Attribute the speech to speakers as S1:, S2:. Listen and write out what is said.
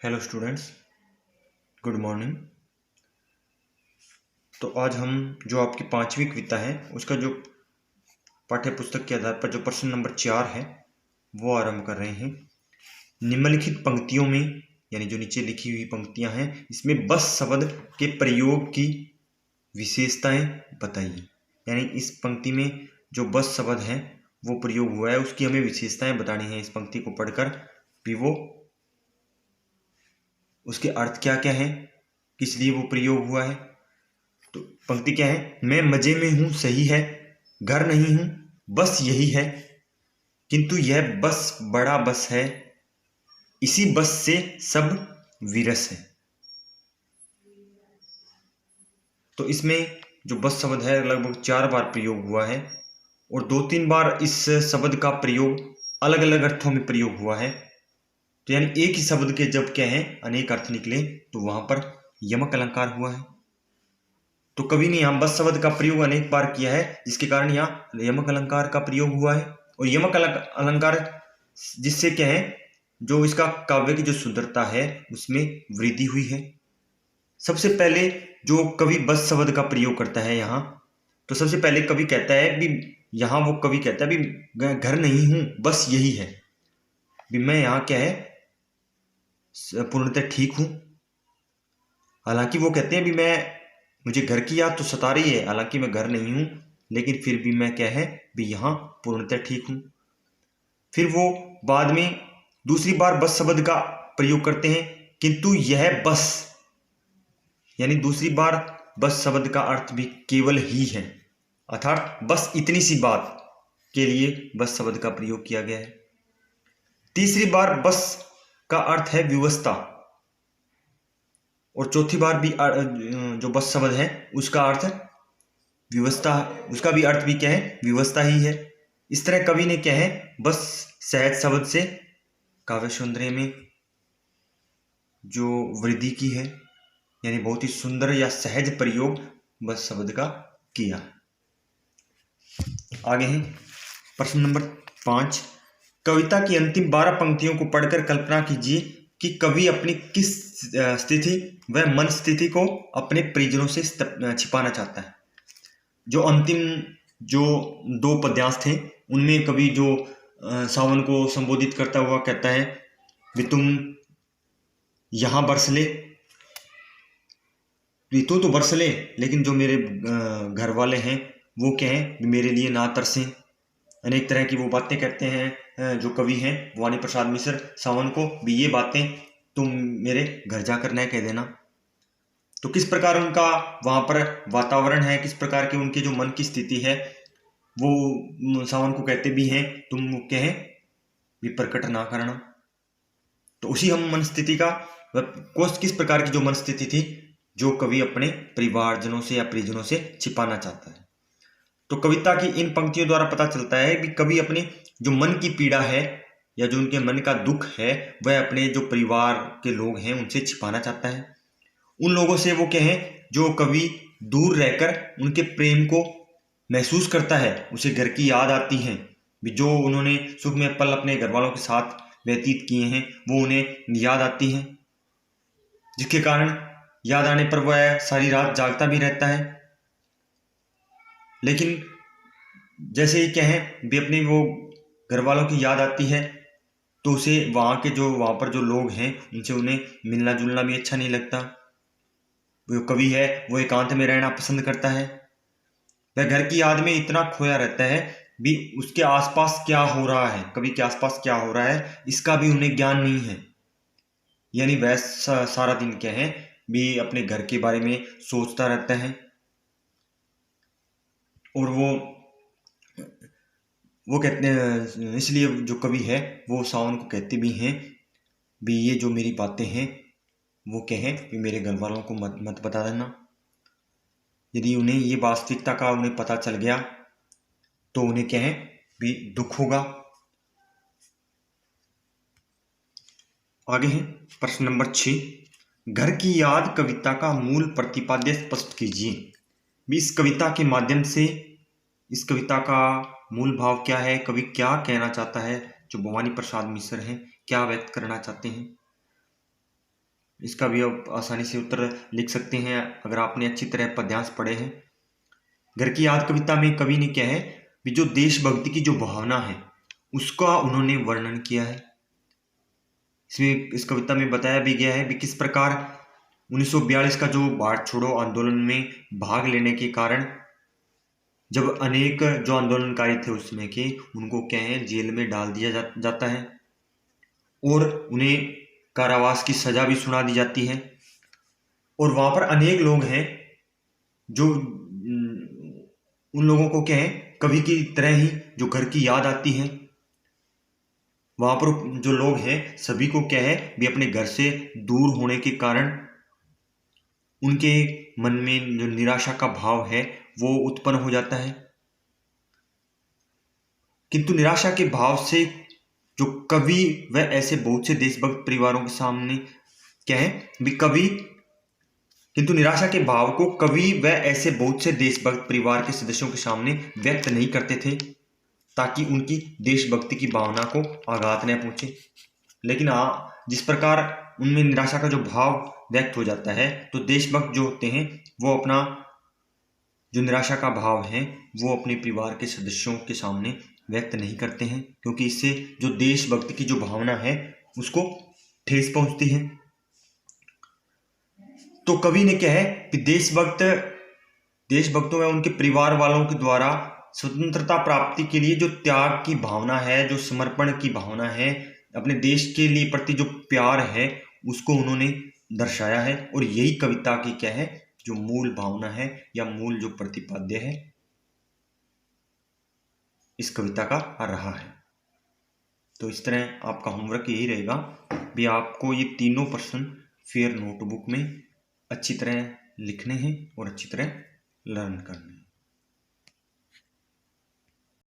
S1: Hello students, good morning. तो आज हम जो आपकी पांचवी कविता है उसका जो पाठ्य पुस्तक के आधार पर जो प्रश्न नंबर 4 है वो आरंभ कर रहे हैं। निम्नलिखित पंक्तियों में यानी जो नीचे लिखी हुई पंक्तियां हैं इसमें बस शब्द के प्रयोग की विशेषताएं बताइए। यानी इस पंक्ति में जो बस शब्द है वो प्रयोग हुआ है उसकी हमें विशेषताएं बतानी है। इस पंक्ति को पढ़कर भी वो उसके अर्थ क्या क्या है, किस लिए वो प्रयोग हुआ है। तो पंक्ति क्या है? मैं मजे में हूं सही है, घर नहीं हूं बस यही है, किंतु यह बस बड़ा बस है, इसी बस से सब विरस है। तो इसमें जो बस शब्द है लगभग 4 बार प्रयोग हुआ है और 2-3 बार इस शब्द का प्रयोग अलग अलग अर्थों में प्रयोग हुआ है। तो यानी एक ही शब्द के जब क्या है अनेक अर्थ निकले तो वहां पर यमक अलंकार हुआ है। तो कवि ने यहाँ बस शब्द का प्रयोग अनेक बार किया है जिसके कारण यहाँ यमक अलंकार का प्रयोग हुआ है। और यमक अलंकार जिससे क्या है जो इसका काव्य की जो सुंदरता है उसमें वृद्धि हुई है। सबसे पहले जो कवि बस शब्द का प्रयोग करता है यहाँ, तो सबसे पहले कवि कहता है भी यहाँ वो कवि कहता है भी घर नहीं हूं बस यही है, भी मैं यहाँ क्या है पूर्णतः ठीक हूं। हालांकि वो कहते हैं भी मुझे घर की याद तो सता रही है, हालांकि मैं घर नहीं हूं लेकिन फिर भी मैं क्या है भी यहाँ पूर्णतः ठीक हूं। फिर वो बाद में दूसरी बार बस शब्द का प्रयोग करते हैं, किंतु यह बस, यानी दूसरी बार बस शब्द का अर्थ भी केवल ही है, अर्थात बस इतनी सी बात के लिए बस शब्द का प्रयोग किया गया है। तीसरी बार बस का अर्थ है व्यवस्था और चौथी बार भी जो बस शब्द है उसका अर्थ व्यवस्था, उसका भी अर्थ भी क्या है व्यवस्था ही है। इस तरह कवि ने क्या है बस सहज शब्द से काव्य सौंदर्य में जो वृद्धि की है, यानी बहुत ही सुंदर या सहज प्रयोग बस शब्द का किया। आगे है प्रश्न नंबर 5। कविता की अंतिम 12 पंक्तियों को पढ़कर कल्पना कीजिए कि कवि अपनी किस स्थिति व मन स्थिति को अपने परिजनों से छिपाना चाहता है। जो अंतिम जो 2 पद्यांश थे उनमें कवि जो सावन को संबोधित करता हुआ कहता है कि तुम यहां बरस ले, ऋतु तो बरस ले लेकिन जो मेरे घर वाले हैं वो क्या है मेरे लिए ना तरसें। अनेक तरह की वो बातें कहते हैं जो कवि हैं वाणी प्रसाद मिश्र सावन को भी, ये बातें तुम मेरे घर जाकर न कह देना। तो किस प्रकार उनका वहां पर वातावरण है, किस प्रकार की उनकी जो मन की स्थिति है वो सावन को कहते भी हैं तुम क्या है भी प्रकट ना करना। तो उसी हम मन स्थिति का किस प्रकार की जो मन स्थिति थी जो कवि अपने परिवारजनों से या परिजनों से छिपाना चाहता है। तो कविता की इन पंक्तियों द्वारा पता चलता है कि कवि अपने जो मन की पीड़ा है या जो उनके मन का दुख है वह अपने जो परिवार के लोग हैं उनसे छिपाना चाहता है। उन लोगों से वो क्या है जो कवि दूर रहकर उनके प्रेम को महसूस करता है, उसे घर की याद आती है, जो उन्होंने सुख में पल अपने घर वालों के साथ व्यतीत किए हैं वो उन्हें याद आती हैं, जिसके कारण याद आने पर वह सारी रात जागता भी रहता है। लेकिन जैसे ही क्या है भी अपने वो घर वालों की याद आती है तो उसे वहाँ पर जो लोग हैं उनसे उन्हें मिलना जुलना भी अच्छा नहीं लगता। वो कवि है वो एकांत में रहना पसंद करता है। वह घर की याद में इतना खोया रहता है भी उसके आसपास क्या हो रहा है, कवि के आसपास क्या हो रहा है इसका भी उन्हें ज्ञान नहीं है। यानी वह सारा दिन क्या है भी अपने घर के बारे में सोचता रहता है और वो कहते हैं, इसलिए जो कवि है वो सावन को कहते भी हैं भी ये जो मेरी बातें हैं वो क्या है कि मेरे घर वालों को मत बता देना। यदि उन्हें ये वास्तविकता का उन्हें पता चल गया तो उन्हें क्या है भी दुख होगा। आगे है प्रश्न नंबर 6। घर की याद कविता का मूल प्रतिपाद्य स्पष्ट कीजिए। भी इस कविता के माध्यम से इस कविता का मूल भाव क्या है, कवि क्या कहना चाहता है, जो भवानी प्रसाद मिश्र हैं क्या व्यक्त करना चाहते हैं। इसका भी आप आसानी से उत्तर लिख सकते हैं अगर आपने अच्छी तरह पद्यांश पढ़े हैं। घर की याद कविता में कवि ने क्या है कि जो देशभक्ति की जो भावना है उसका उन्होंने वर्णन किया है। इसमें इस कविता में बताया भी गया है कि किस प्रकार 1942 का जो भारत छोड़ो आंदोलन में भाग लेने के कारण जब अनेक जो आंदोलनकारी थे उस समय के, उनको क्या है जेल में डाल दिया जाता है और उन्हें कारावास की सजा भी सुना दी जाती है। और वहां पर अनेक लोग हैं जो उन लोगों को क्या है कवि की तरह ही जो घर की याद आती है। वहां पर जो लोग हैं सभी को क्या है भी अपने घर से दूर होने के कारण उनके मन में जो निराशा का भाव है वो उत्पन्न हो जाता है। किंतु निराशा के भाव से जो कवि व ऐसे बहुत से देशभक्त परिवारों के सामने क्या है भी कवि किंतु निराशा के भाव को कवि व ऐसे बहुत से देशभक्त परिवार के सदस्यों के सामने व्यक्त नहीं करते थे ताकि उनकी देशभक्ति की भावना को आघात न पहुंचे। लेकिन जिस प्रकार उनमें निराशा का जो भाव व्यक्त हो जाता है तो देशभक्त जो होते हैं वो अपना जो निराशा का भाव है वो अपने परिवार के सदस्यों के सामने व्यक्त नहीं करते हैं, क्योंकि इससे जो देशभक्ति की जो भावना है उसको ठेस पहुंचती है। तो कवि ने क्या है कि देशभक्तों व उनके परिवार वालों के द्वारा स्वतंत्रता प्राप्ति के लिए जो त्याग की भावना है, जो समर्पण की भावना है, अपने देश के लिए प्रति जो प्यार है उसको उन्होंने दर्शाया है। और यही कविता की क्या है जो मूल भावना है या मूल जो प्रतिपाद्य है इस कविता का रहा है। तो इस तरह आपका होमवर्क यही रहेगा भी आपको ये तीनों प्रश्न फेयर नोटबुक में अच्छी तरह लिखने हैं और अच्छी तरह लर्न करने हैं।